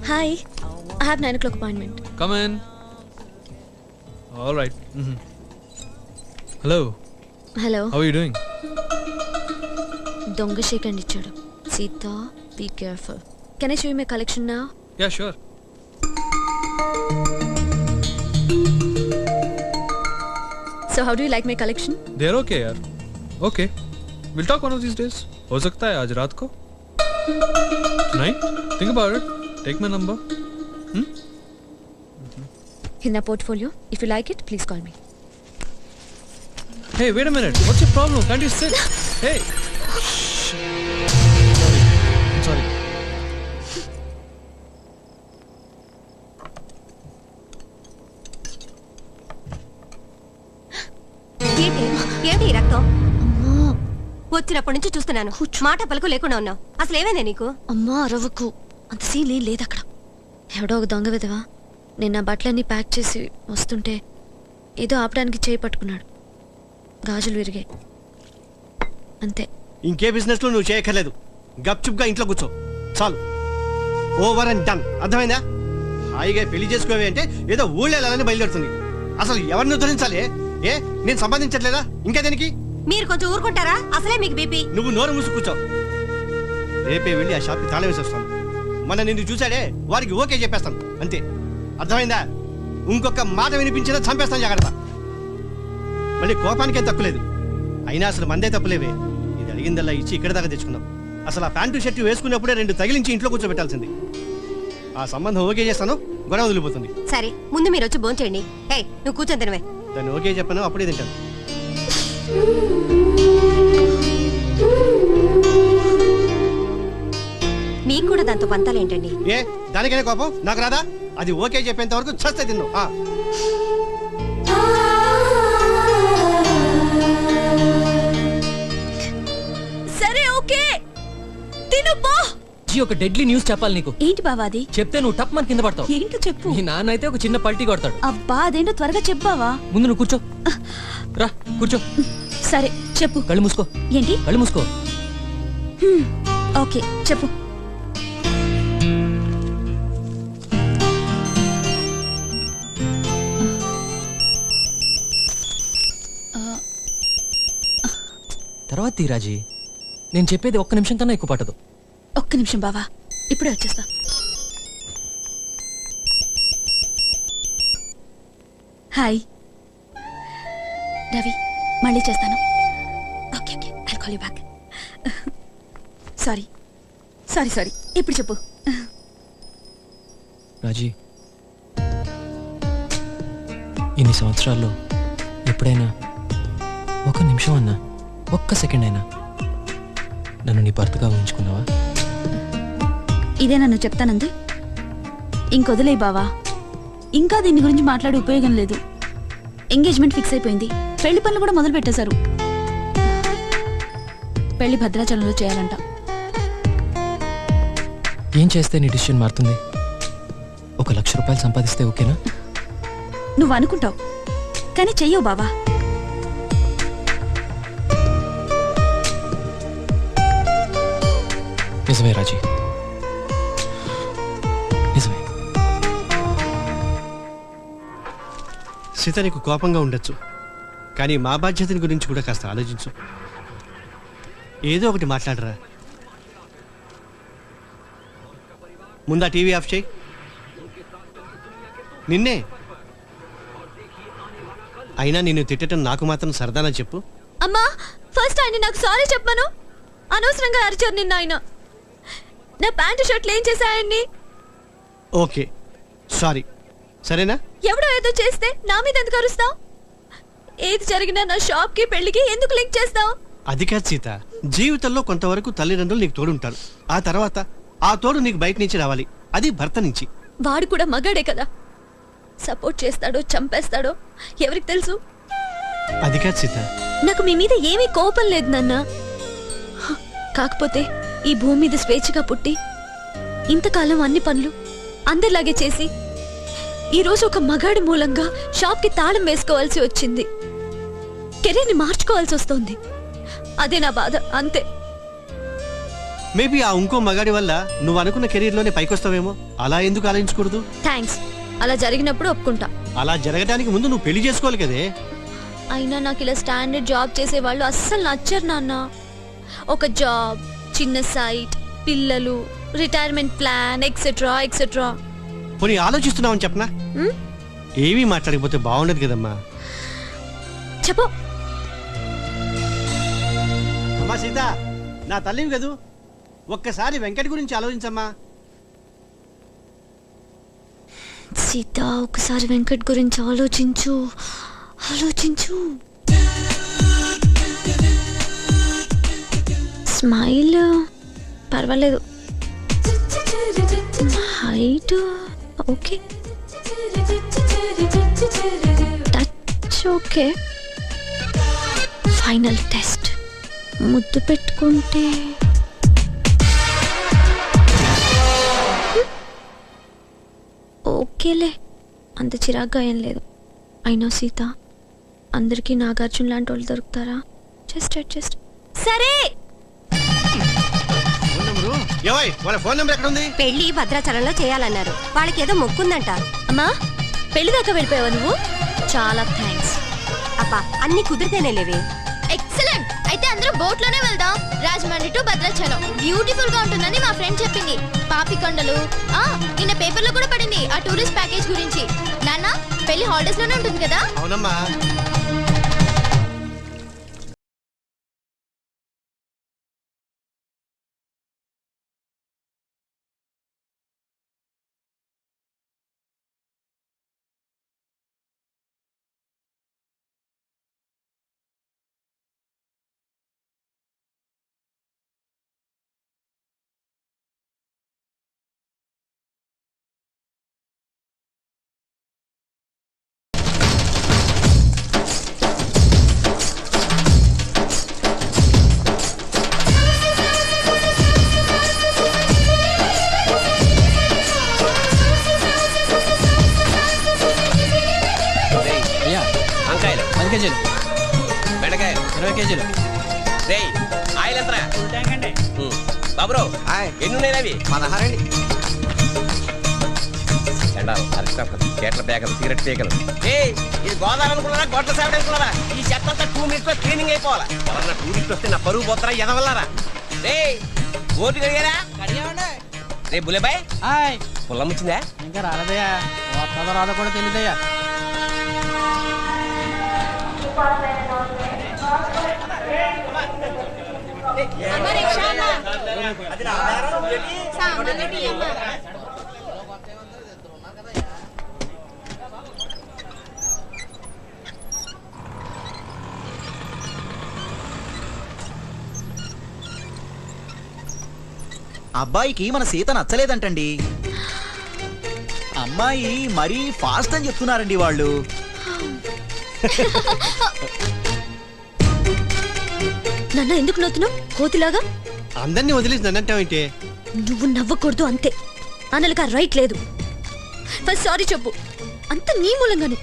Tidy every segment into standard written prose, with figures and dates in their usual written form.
Hi, I have 9 o'clock appointment. Come in. All right. Hello. Hello. How are you doing? Donga shake and ichadu. Sita, be careful. Can I show you my collection now? Yeah, sure. So how do you like my collection? They're okay, yaar. Okay. We'll talk one of these days. हो सकता है आज रात को. Tonight? Think about it. Take my number. In the portfolio. If you like it, please call me. Hey, wait a minute. What's your problem? Can't you sit? Hey. Sorry. ఏంటి రక్తం వచ్చినప్పటి నుంచి చూస్తున్నాను మాట పలుకు లేకుండా ఉన్నావు. అసలు ఏమైందా నీకు? అమ్మా అరవకు, అంత సీన్ లేదు అక్కడ. ఎవడో ఒక దొంగ విధవా నేను నా బట్టలన్నీ ప్యాక్ చేసి వస్తుంటే ఏదో ఆపడానికి చేయి పట్టుకున్నాడు. గాజులు విరిగాయి అంతే. ఇంకే బిజినెస్ లో నువ్వు చేయక్కర్లేదు. గప్చుప్గా ఇంట్లో కూర్చో చాలు. Over and done. అర్థమైందా? హాయిగా పెళ్లి చేసుకోవే అంటే ఏదో ఊళ్ళో వెళ్ళాలని బయలుదేరుతుంది. అసలు ఎవరిని ఉద్ధరించాలి? ఏ నేను సంపాదించట్లేదా? ఇంకా దేనికి? మీరు కొంచెం ఊరుకుంటారా? అసలే మీకు బీపీ. నువ్వు నోరు మూసు కూర్చో. రేపే వెళ్ళి ఆ షాప్కి తాళం వేసి వస్తాను. మన నిన్ను చూశాడే వారికి ఓకే చెప్పేస్తాను అంతే. అర్థమైందా? ఇంకొక మాట వినిపించినా చంపేస్తాను. జాగ్రత్త. మళ్ళీ కోపానికి ఏం తక్కులేదు. అయినా అసలు మందే తప్పులేవే. ఇది అడిగిందల్లా ఇచ్చి ఇక్కడ దాకా తెచ్చుకున్నాం. అసలు ఆ ప్యాంటు షర్టు వేసుకున్నప్పుడే 2 తగిలించి ఇంట్లో కూర్చోబెట్టాల్సింది. ఆ సంబంధం ఓకే చేస్తాను, గొడవ వదిలిపోతుంది. సరే ముందు మీరు వచ్చి భోంచేయండి. హే నువ్వు కూర్చొని తినవే. దాన్ని ఓకే చెప్పాను, అప్పుడే తింటాను. మీకు కూడా దాంతో పంతాలేంటండి? ఏ దానికైనా కోపం నాకు రాదా? అది ఓకే చెప్పేంత వరకు చస్తే తిన్ను. సరే ఓకే తిను పో. ఒక డెడ్లీ న్యూస్ చెప్పాలి నీకు. ఏంటి బావా అది? చెప్తే నువ్వు టప్ మన కింద పడతావు. ఏంటో చెప్పు. నీ నాన్న అయితే ఒక చిన్న పల్టీ కొడతాడు. అబ్బా అదేంటో త్వరగా చెప్పావా? ముందు నువ్వు కూర్చో. రా కూర్చో. సరే చెప్పు. కళ్ళు మూసుకో. ఏంటి? కళ్ళు మూసుకో. ఓకే చెప్పు. తర్వాత తీరాజీ, నేను చెప్పేది 1 నిమిషం కన్నా ఎక్కువ పట్టదు. 1 నిమిషం బావా, ఇప్పుడే వచ్చేస్తా. హాయ్ రవి, మళ్ళీ చేస్తాను. Okay okay, I'll call you back. Sorry sorry sorry, ఇప్పుడు చెప్పు. రాజీ, ఇన్ని సంవత్సరాల్లో ఎప్పుడైనా 1 నిమిషం అన్నా, 1 సెకండ్ అయినా నన్ను నీ భర్తగా ఊహించుకున్నావా? ఇదే నన్ను చెప్తానంది. ఇంకొదిలే బావా, ఇంకా దీని గురించి మాట్లాడే ఉపయోగం లేదు. ఎంగేజ్మెంట్ ఫిక్స్ అయిపోయింది, పెళ్లి పనులు కూడా మొదలు పెట్టేశారు. పెళ్లి భద్రాచలంలో చేయాలంట. ఏం చేస్తే నీ డిసిషన్ మారుతుంది? 1 లక్ష రూపాయలు సంపాదిస్తే ఓకేనా? నువ్వు అనుకుంటావు కానీ చెయ్యవు బావా. నిజమే రాజీ, నిజమే. సీత నీకు కోపంగా ఉండొచ్చు, కానీ మా బాధ్యతని గురించి కూడా కాస్త ఆలోచించు. ఏదో ఒకటి మాట్లాడరా. ముందా టీవీ ఆఫ్ చేయి. నిన్నే. అయినా నిన్ను తిట్టడం నాకు మాత్రం సరదానా చెప్పు? అమ్మా, ఫస్ట్ ఆయన నాకు సారీ చెప్పాను. అనవసరంగా అరిచారు నిన్న ఆయన. నా ప్యాంటు షర్ట్లు ఏం చేశాయండి? ఓకే సారీ, సరేనా? ఎవడో ఏదో చేస్తే నా మీద ఎందుకు అరుస్తావు? ఏది జరిగినా నా షాప్ కి పెళ్లికి ఎందుకు లింక్ చేస్తావు? అది కాదు సీత, జీవితంలో కొంతవరకు తల్లిదండ్రులు నీకు తోడుంటారు. ఆ తర్వాత ఆ తోడు నీకు బయట నుంచి రావాలి, అది భర్త నుంచి. వాడు కూడా మగాడే కదా, సపోర్ట్ చేస్తాడో చంపేస్తాడో ఎవరికి తెలుసు? అది కాదు సీత, నాకు మీ మీద ఏమీ కోపం లేదు నాన్న. కాకపోతే ఈ భూమి మీద స్వేచ్ఛగా పుట్టి ఇంతకాలం అన్ని పనులు అందరిలాగే చేసి ఈరోజు ఒక మగాడి మూలంగా షాప్కి తాళం వేసుకోవాల్సి వచ్చింది. కెరీర్ని మార్చుకోవాల్సి వస్తోంది. అదే నా బాధ, అంతే. మేబీ ఆ ఇంకో మగాడి వల్ల నువ్వు అనుకున్న కెరీర్లోనే పైకొస్తావేమో. అలా ఎందుకు ఆలోచించకూడదు? థ్యాంక్స్. అలా జరిగినప్పుడు ఒప్పుకుంటా. అలా జరగడానికి ముందు నువ్వు పెళ్లి చేసుకోవాలి కదే. అయినా నాకు ఇలా స్టాండర్డ్ జాబ్ చేసే వాళ్ళు అస్సలు నచ్చరు నాన్న. ఒక జాబ్, చిన్న సైట్, పిల్లలు, రిటైర్మెంట్ ప్లాన్ ఎక్సెట్రా ఎక్సెట్రా. పోనీ ఆలోచిస్తున్నావని చెప్పనా? ఏమీ మాట్లాడకపోతే బాగుండదు కదమ్మా. చెప్పు. అమ్మా సీత, నా తల్లివి కదూ, ఒక్కసారి వెంకట్ గురించి ఆలోచించమ్మా. సీత, ఒకసారి వెంకట్ గురించి ఆలోచించు. స్మైల్ పర్వాలేదు, height okay, touch okay. Final test, ముద్దు పెట్టుకుంటే ఓకేలే, అంత చిరాగ్గా ఏం లేదు. అయినా సీత, అందరికీ నాగార్జున లాంటి వాళ్ళు దొరుకుతారా? Just adjust. సరే. వాళ్ళ ఫోన్ నెంబర్ ఎక్కడ ఉంది? పెళ్లి భద్రాచలంలో చేయాలన్నారు. వాళ్ళకి ఏదో మొక్కుందంట. అమ్మా, పెళ్లి దాకా వెళ్ళిపోయావా నువ్వు? చాలా థ్యాంక్స్. అబ్బా, అన్ని కుదిరితేనే లేవే. ఎక్సలెంట్. అయితే అందరూ బోట్ లోనే వెళ్దాం. రాజమండ్రి టు భద్రాచలం బ్యూటిఫుల్ గా ఉంటుందని మా ఫ్రెండ్ చెప్పింది. పాపికొండలు, నిన్న పేపర్ లో కూడా పడింది ఆ టూరిస్ట్ ప్యాకేజ్ గురించి. నాన్న, పెళ్లి హాలిడేస్ లోనే ఉంటుంది కదా? అవునమ్మా. వంకాయలు 10 కేజీలు, బెండకాయలు 20 కేజీలు. రేయ్ ఆయిల్ ఎంతరా? బాబురావు ఎన్ని ఉన్నాయి అవి? 16 అండి. ఎండాలు అరిస్టాపులు కేట్ల పేకలు సిగరెట్ పేకలు. ఏయ్, ఇది గోదావరి అనుకున్నారా, గొడ్ల సేవడ అనుకున్నారా? ఈ చెత్త అంతా 2 minutes లో క్లీనింగ్ అయిపోవాలా. ఎవరన్నా టూరిస్ట్ వస్తే నా పరువు పోతారా ఎదవల్లారా? రేయ్, ఓటు కడిగారా? రే బులేబాయ్, పుల్లం వచ్చిందా? ఇంకా రాలేదయ్యా, వస్తుందో రాదో కూడా తెలియదయ్యా. అబ్బాయికి మన సీత నచ్చలేదంటండి. అమ్మాయి మరీ ఫాస్ట్ అని చెప్తున్నారండి వాళ్ళు. నాన్న, ఎందుకు నవ్వుతున్నావు కోతిలాగా? అందరినీ వదిలేసి నన్నంటావేంటి? నువ్వు నవ్వకూడదు అంతే. అన్నలకి రైట్ లేదు. ఫస్ట్ సారీ చెప్పు. అంత నీ మూలంగానే.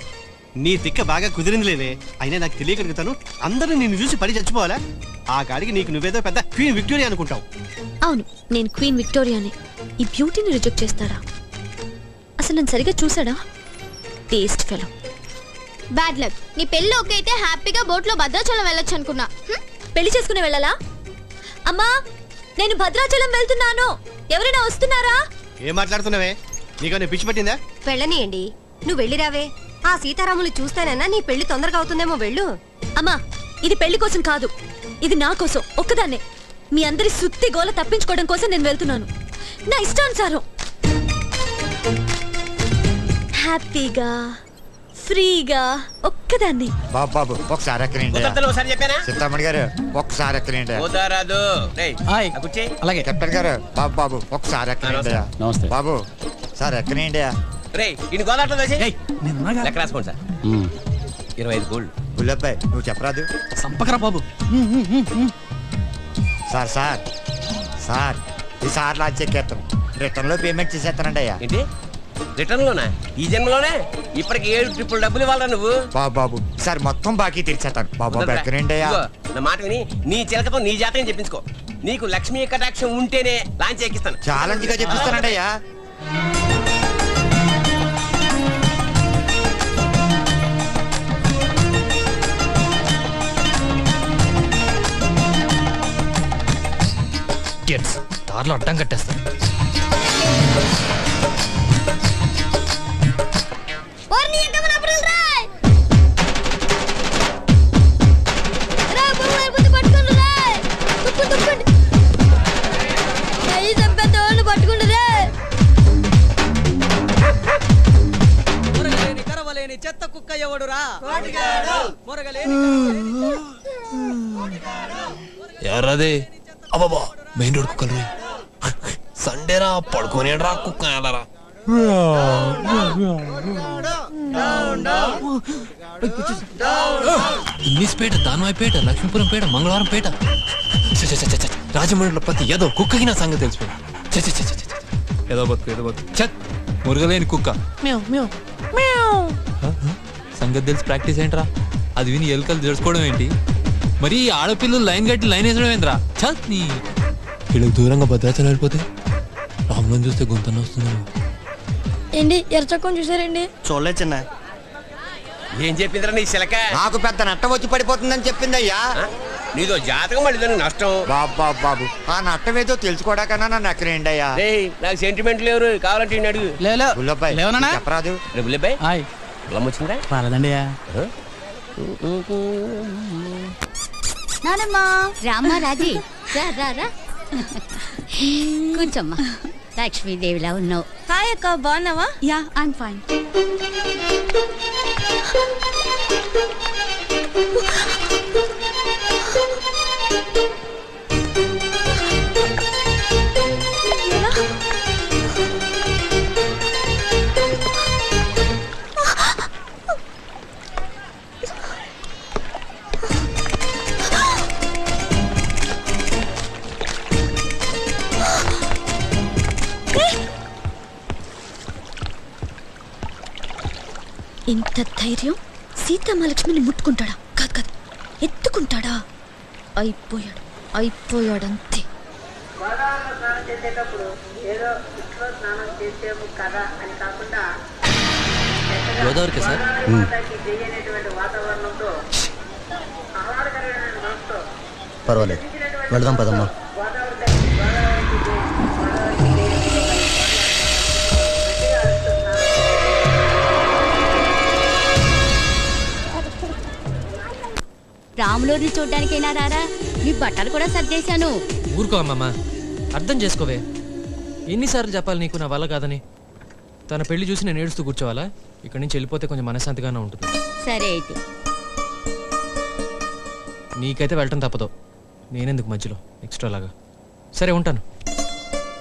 నీ తిక్క బాగా కుదిరింది లేదే. అయినా నాకు తెలియగలుగుతాను, అందరూ నిన్ను చూసి పడి చచ్చిపోవాలా? ఆ గాడికి నీకు నువ్వేదో పెద్ద క్వీన్ విక్టోరియా అనుకుంటావు. అవును, నేను క్వీన్ విక్టోరియానే. ఈ బ్యూటీని రిజెక్ట్ చేస్తాడా? అసలు నన్ను సరిగా చూసాడా? Taste fellow. Bad luck. నీ పెళ్లి ఓకే అయితే హ్యాపీగా బోట్ లో భద్రాచలం వెళ్ళొచ్చు అనుకున్నా. పెళ్లి చేసుకుని వెళ్ళాలా? అమ్మా, నేను భద్రాచలం వెళ్తున్నాను, ఎవరైనా వస్తున్నారా? ఏం మాట్లాడుతున్నావే? నీకన్నా పిచ్చి పట్టిందా? వెళ్ళనీయండి, నువ్వు వెళ్ళిరావే. ఆ సీతారాములు చూస్తానన్నా నీ పెళ్లి తొందరగా అవుతుందేమో. వెళ్ళు. అమ్మా, ఇది పెళ్లి కోసం కాదు, ఇది నా కోసం ఒక్కదాన్నే. మీ అందరి సుత్తి గోల తప్పించుకోవడం కోసం నేను వెళ్తున్నాను. నా ఇష్టానుసారం హ్యాపీగా ఫ్రీగా ఒక్కదాన్ని. బాబు ఒకసారి ఎక్కనండి. కుదరతలు ఒకసారి చెప్పానా? చింతామణి గారు ఒకసారి ఎక్కనండి. కుదరదు. రేయ్, హాయ్. కూర్చే. అలాగే. కెప్టెన్ గారు బాబు ఒకసారి ఎక్కనండి. నమస్తే. బాబు సార్ ఎక్కనండి. రేయ్, ఇన్ని గోదాట్లో వేసి ఏయ్, నేనున్నాగా. లెక్క రాసుకోండి సార్. 25 గోల్డ్. బుల్లబ్బాయి నువ్వు చెప్పరాదు. సంపకరా బాబు. సార్ సార్ సార్ ఈసారి లాంచ్ ఎక్కేస్తాను, రిటర్న్ లో పేమెంట్ చేసేస్తానండి అయ్యా. ఏంటి రిటర్న్ లోనా? ఈ జన్మలోనే ఇప్పటికి 7 ట్రిపుల్ డబ్బులు ఇవ్వాలరా నువ్వు? బాబు సార్ మొత్తం బాకీ తీర్చేస్తాను. బాబు కుదరదురా. ఎక్కనండి అయ్యా. ఇదిగో, నా మాట విని నీ చిలకతో నీ జాతకం చెప్పించుకో. నీకు లక్ష్మీ కటాక్షం ఉంటేనే లాంచ్ ఎక్కిస్తాను. ఛాలెంజ్ గా చెప్పిస్తానండి అయ్యా. దారిలో అడ్డం కట్టేస్తాను. చెత్త కుక్క ఎవడురా? ఎవరది? అబ్బాబా మెయిన్ రోడ్ కుక్కలు సండేరా పడుకొని రా కుక్క ఎలారా. ఇంగ్లీష్పేట, దానవాయిపేట, లక్ష్మీపురంపేట, మంగళవారంపేట, రాజమండ్రిలో ప్రతి ఏదో కుక్కకి నా సంగతి తెలిసిపోయింది. ఏదో బతుకు చత్ మురగలేని కుక్క సంగతి తెలిసి ప్రాక్టీస్ ఏంట్రా? అది విని ఎలుకలు జరుచుకోవడం ఏంటి? మరి ఆడపిల్లలు లైన్ కట్టి లైన్ వేసడం ఏంట్రా? చత్ నీ వీళ్ళకి దూరంగా భద్రాచలం వెళ్ళిపోతే రాములను చూస్తే గొంతన వస్తుంది. ఏంటి ఎర్రచక్కని చూసారండి? చూడలేదు చిన్న. ఏం చెప్పిందిరా నీ చిలక? నాకు పెద్ద నట్టం వచ్చి పడిపోతుందని చెప్పింది అయ్యా. నీదో జాతకం మళ్ళీ దానికి నష్టం. బాబు ఆ నట్టం ఏదో తెలుసుకోవడాకన్నా నన్ను ఎక్కడండి అయ్యా. రేయ్, నాకు సెంటిమెంట్ లేవు, కావాలంటే ఈయన్ని అడుగు. బుల్లబ్బాయి చెప్పరాదు. రే బుల్లబ్బాయి, పొలం వచ్చిందా? రాలేదండి. నానమ్మా రామ్మా రాజీ రా రా రా కూర్చోమ్మా. లక్ష్మీదేవిలా ఉన్నావు. హాయ్ అక్క, బాగున్నావా? Yeah I'm fine. ఇంత ధైర్యం సీతమ్మలక్ష్మిని ముట్టుకుంటాడా? కాదు కాదు, ఎత్తుకుంటాడా? అయిపోయాడంతే. గోదావరికి సార్ పర్వాలేదు, వెళదాం పదమ్మా. రాములూరిని చూడ్డానికైనా రారా? మీ బట్టలు కూడా సర్దేశాను. ఊరుకో అమ్మమ్మ, అర్థం చేసుకోవే. ఎన్నిసార్లు చెప్పాలి నీకు నా వల్ల కాదని? తన పెళ్లి చూసి నేను ఏడుస్తూ కూర్చోవాలా? ఇక్కడి నుంచి వెళ్ళిపోతే కొంచెం మనశ్శాంతిగానే ఉంటుంది. సరే అయితే నీకైతే వెళ్ళటం తప్పదు, నేనెందుకు మధ్యలో ఎక్స్ట్రా లాగా. సరే ఉంటాను.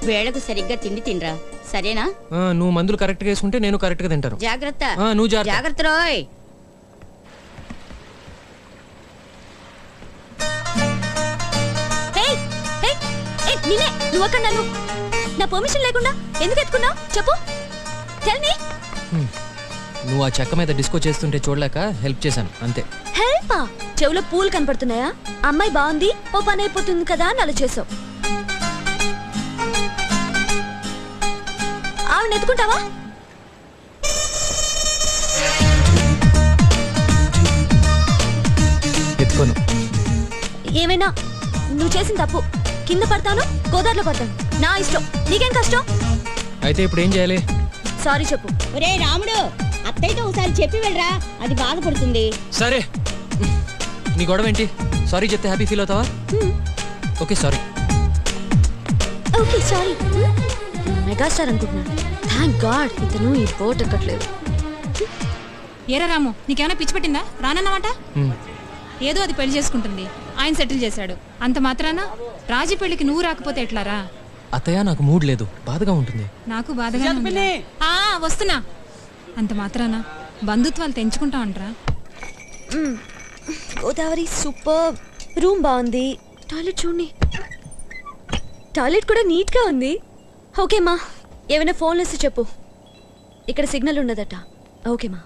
వేళకు సరిగ్గా తిండి తినరా, సరేనా? నువ్వు మందులు కరెక్ట్గా వేసుకుంటే నేను కరెక్ట్గా తింటాను. జాగ్రత్త. నువ్వు జాగ్రత్త రోయ్. నువ్వు అక్కడ నన్ను నా పర్మిషన్ లేకుండా ఎందుకు ఎత్తుకున్నావు చెప్పు. Tell me. నువ్వు ఆ చెక్క మీద డిస్కో చేస్తుంటే చూడలేక హెల్ప్ చేశాను అంతే. హెల్పా? చెవులో పూలు కనపడుతున్నాయా? అమ్మాయి బాగుంది, ఓ పని అయిపోతుంది కదా అని అలా చేసావు. ఆవిడ ఎత్తుకుంటావా? ఎత్తుకోను. ఏమైనా నువ్వు చేసిన తప్పు. కింద పడతాను, గోదావరిలో పడతాను, నా ఇష్టం. నీకేం కష్టం? అయితే ఇప్పుడు ఏం చేయాలి? సారీ చెప్పు. ఒరే రాముడు, అత్తయ్యతో ఒకసారి చెప్పి వెళ్ళరా, అది బాధపడుతుంది. సరే, నీ గొడవ ఏంటి? సారీ చెప్తే హ్యాపీ ఫీల్ అవుతావా? Okay sorry. Okay sorry. Megastar అనుకుంటున్నాను. థ్యాంక్ గాడ్ ఇతను ఈ బోట్ ఎక్కట్లేదు. ఏరా రాము, నీకేమైనా పిచ్చి పెట్టిందా? రానన్నమాట. ఏదో అది పెళ్లి చేసుకుంటుంది, ఆయన సెటిల్ చేశాడు. అంత మాత్రాన రాజీ పెళ్లికి నువ్వు రాకపోతే ఎట్లారా? అత్తయ్య నాకు మూడ్ లేదు, బాధగా ఉంటుంది. నాకు బాధగా ఉంది. వస్తున్నా. అంత మాత్రాన బంధుత్వాలు తెంచుకుంటామంటరా? గోదావరి సూపర్. రూమ్ బాగుంది, టాయిలెట్ చూడండి, టాయిలెట్ కూడా నీట్ గా ఉంది. ఓకేమా, ఏమైనా ఫోన్ లిస్ట్ చెప్పు. ఇక్కడ సిగ్నల్ ఉండదట. ఓకేమా.